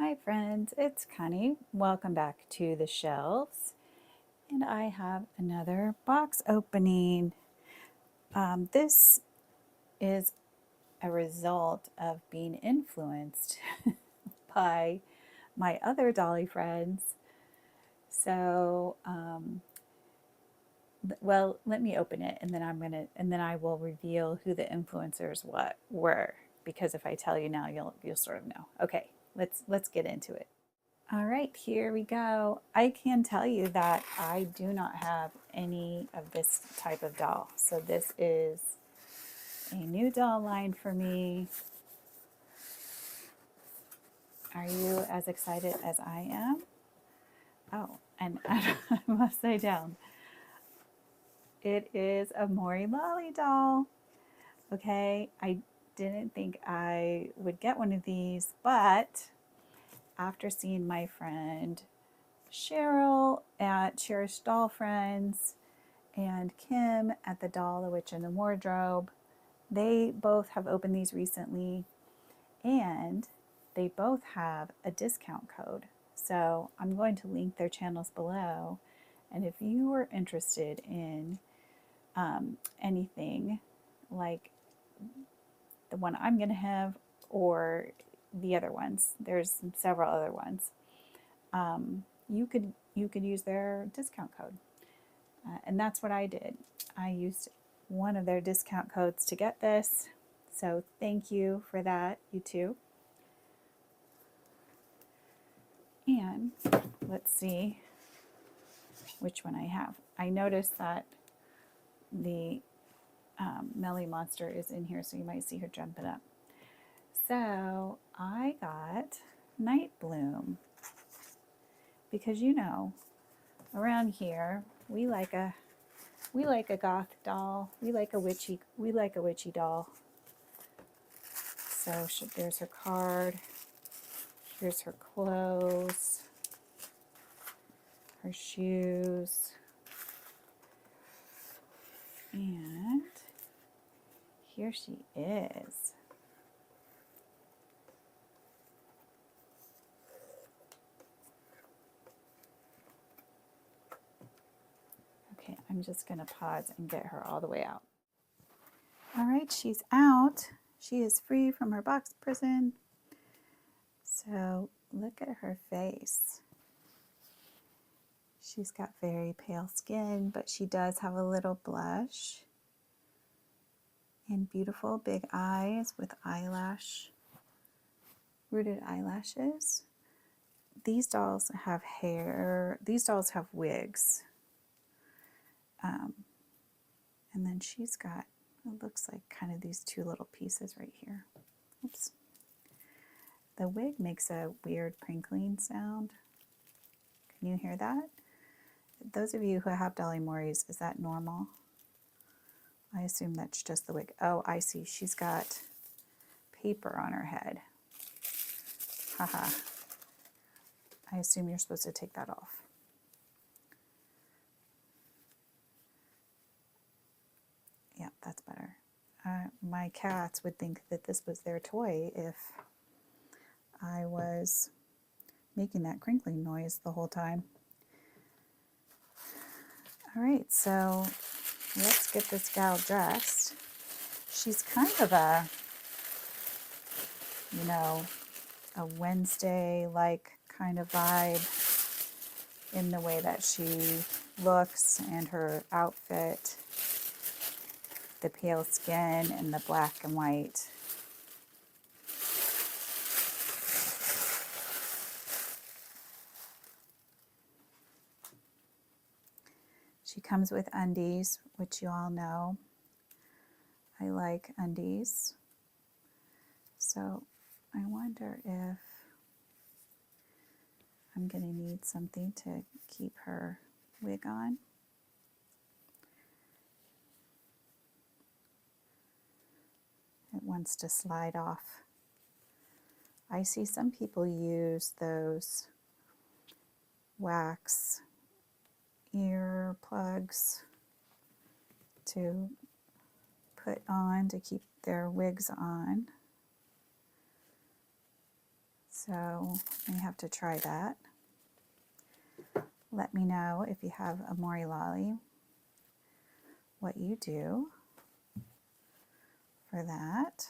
Hi friends, it's Connie. Welcome back to the shelves. And I have another box opening. This is a result of being influenced by my other Dolly friends. So, well, let me open it and then I will reveal who the influencers were. Because if I tell you now, you'll sort of know. Okay, let's get into it. All right, here we go. I can tell you that I do not have any of this type of doll. So this is a new doll line for me. Are you as excited as I am? Oh, and I'm upside down. It is a Mori Lolly doll. Okay, I didn't think I would get one of these, but after seeing my friend Cheryl at Cherished Doll Friends and Kim at the Doll, the Witch, and the Wardrobe. They both have opened these recently and they both have a discount code. So I'm going to link their channels below. And if you are interested in anything like the one I'm going to have or the other ones, there's several other ones, you could use their discount code. And that's what I did. I used one of their discount codes to get this. So thank you for that, you two. And let's see which one I have. I noticed that the Melly Monster is in here, so you might see her jumping up. So I got Night Bloom because around here we like a goth doll. We like a witchy doll. So there's her card. Here's her clothes, her shoes, and here she is. Okay, I'm just going to pause and get her all the way out. All right, she's out. She is free from her box prison. So look at her face. She's got very pale skin, but she does have a little blush and beautiful big eyes with rooted eyelashes. These dolls have hair. These dolls have wigs. And then she's got, it looks like kind of these two little pieces right here. Oops. The wig makes a weird crinkling sound. Can you hear that? Those of you who have Dolly Moris, is that normal? I assume that's just the wig. Oh, I see. She's got paper on her head. Haha. I assume you're supposed to take that off. Yeah, that's better. My cats would think that this was their toy if I was making that crinkling noise the whole time. All right, so let's get this gal dressed. She's kind of a Wednesday-like kind of vibe in the way that she looks and her outfit, the pale skin and the black and white. She comes with undies, which you all know. I like undies. So I wonder if I'm going to need something to keep her wig on. It wants to slide off. I see some people use those wax ear plugs to put on to keep their wigs on. So I have to try that. Let me know if you have a Mori Lolly, what you do for that.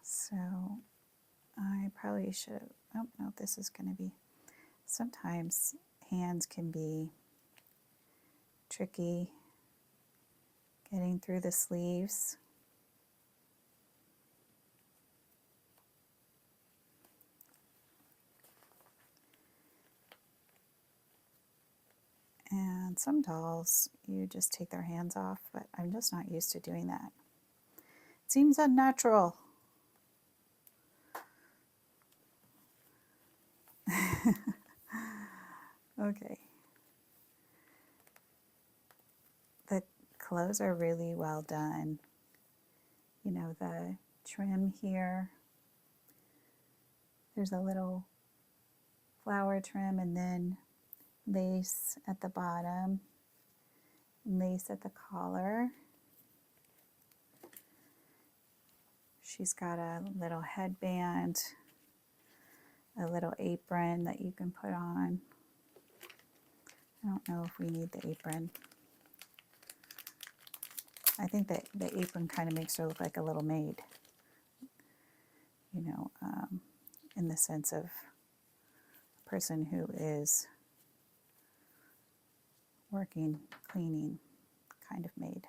So I probably should have, oh no, this is going to be, sometimes hands can be tricky getting through the sleeves. And some dolls, you just take their hands off, but I'm just not used to doing that. It seems unnatural. Okay. The clothes are really well done. You know, the trim here, there's a little flower trim and then lace at the bottom, lace at the collar. She's got a little headband, a little apron that you can put on. I don't know if we need the apron. I think that the apron kind of makes her look like a little maid, you know, in the sense of a person who is working, cleaning kind of maid.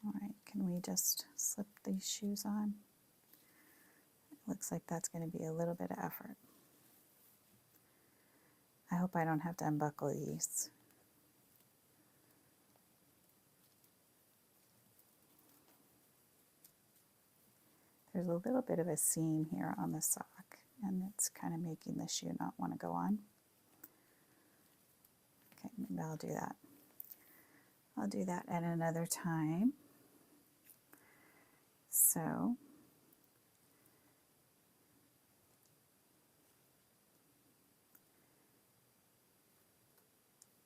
All right, can we just slip these shoes on? It looks like that's going to be a little bit of effort. I hope I don't have to unbuckle these. There's a little bit of a seam here on the sock, and it's kind of making the shoe not want to go on. Okay, maybe I'll do that. I'll do that at another time. So,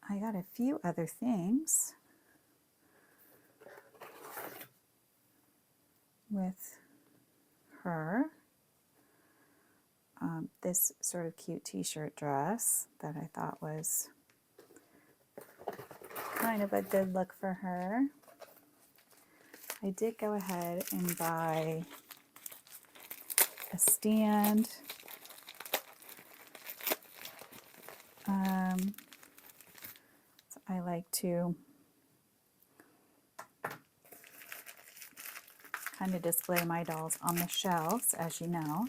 I got a few other things with her. This sort of cute t-shirt dress that I thought was kind of a good look for her. I did go ahead and buy a stand. So I like to kind of display my dolls on the shelves, as you know.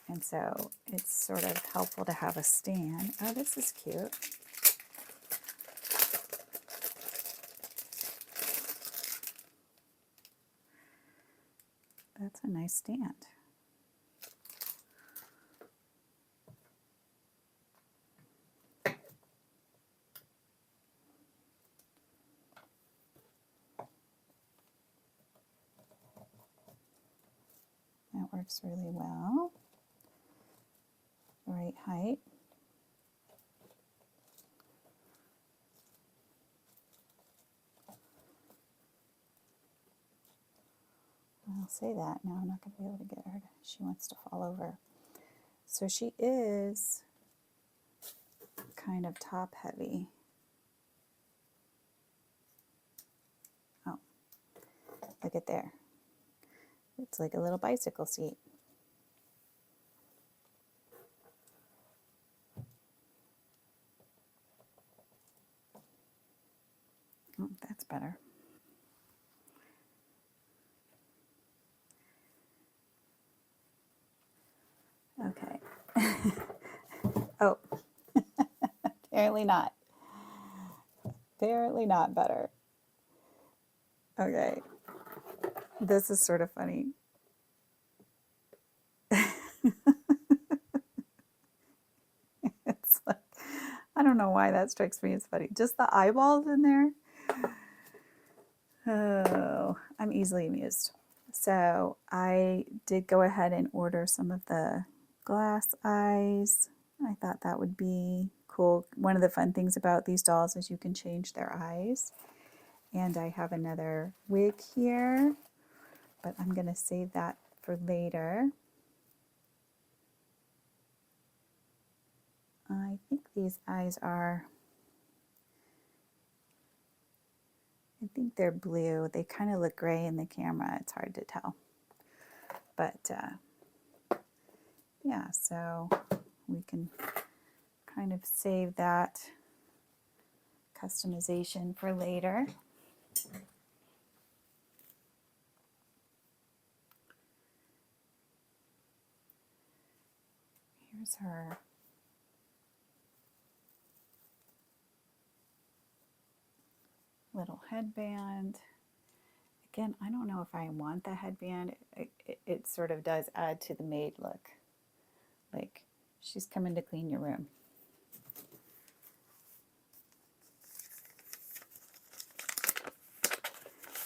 And so it's sort of helpful to have a stand. Oh, this is cute. That's a nice stand. That works really well. Right height. I'll say that. Now I'm not going to be able to get her. She wants to fall over. So she is kind of top heavy. Oh, look at there. It's like a little bicycle seat. Oh, that's better. Okay. Oh, apparently not. Apparently not better. Okay. This is sort of funny. It's like, I don't know why that strikes me as funny. Just the eyeballs in there. Oh, I'm easily amused. So I did go ahead and order some of the glass eyes. I thought that would be cool. One of the fun things about these dolls is you can change their eyes. And I have another wig here, but I'm going to save that for later. I think these eyes are, I think they're blue. They kind of look gray in the camera. It's hard to tell. But yeah, so we can kind of save that customization for later. Here's her little headband. Again, I don't know if I want the headband. It sort of does add to the maid look. Like she's coming to clean your room.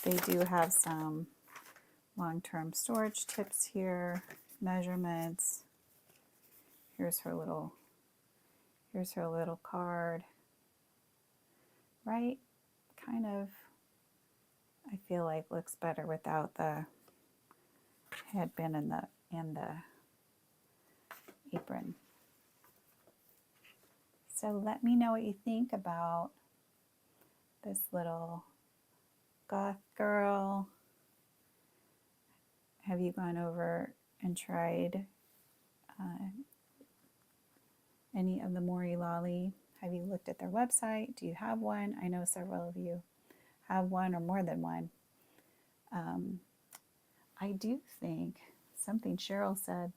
They do have some long-term storage tips here, measurements. Here's her little card. Right? Kind of, I feel like looks better without the headband and the apron. So let me know what you think about this little goth girl. Have you gone over and tried any of the Mori Lolly? Have you looked at their website? Do you have one? I know several of you have one or more than one. I do think something Cheryl said,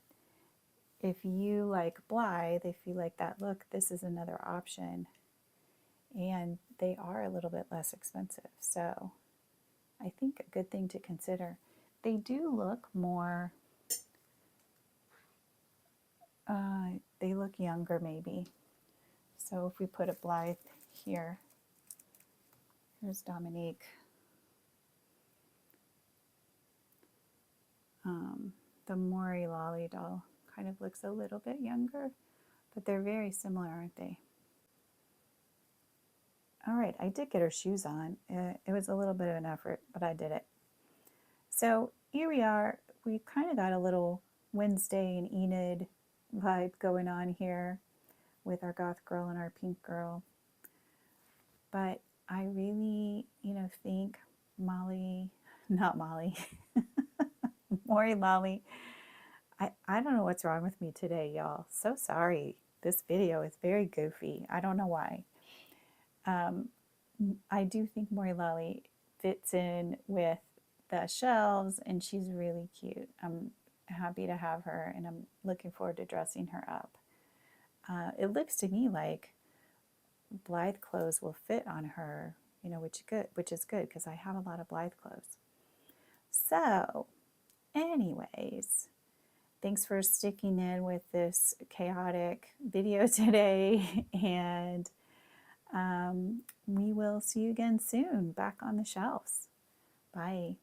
if you like Blythe, if you like that look, this is another option. And they are a little bit less expensive. So I think a good thing to consider. They do look more, they look younger maybe. So if we put a Blythe here, here's Dominique. The Mori Lolly doll kind of looks a little bit younger, but they're very similar, aren't they? All right, I did get her shoes on. It was a little bit of an effort, but I did it. So here we are. We kind of got a little Wednesday and Enid vibe going on here with our goth girl and our pink girl. But I really, think Mori Lolly. I don't know what's wrong with me today, y'all. So sorry. This video is very goofy. I don't know why. I do think Mori Lolly fits in with the shelves, and she's really cute. I'm happy to have her, and I'm looking forward to dressing her up. It looks to me like Blythe clothes will fit on her, which is good because I have a lot of Blythe clothes. So, anyways, thanks for sticking in with this chaotic video today, and we will see you again soon back on the shelves. Bye.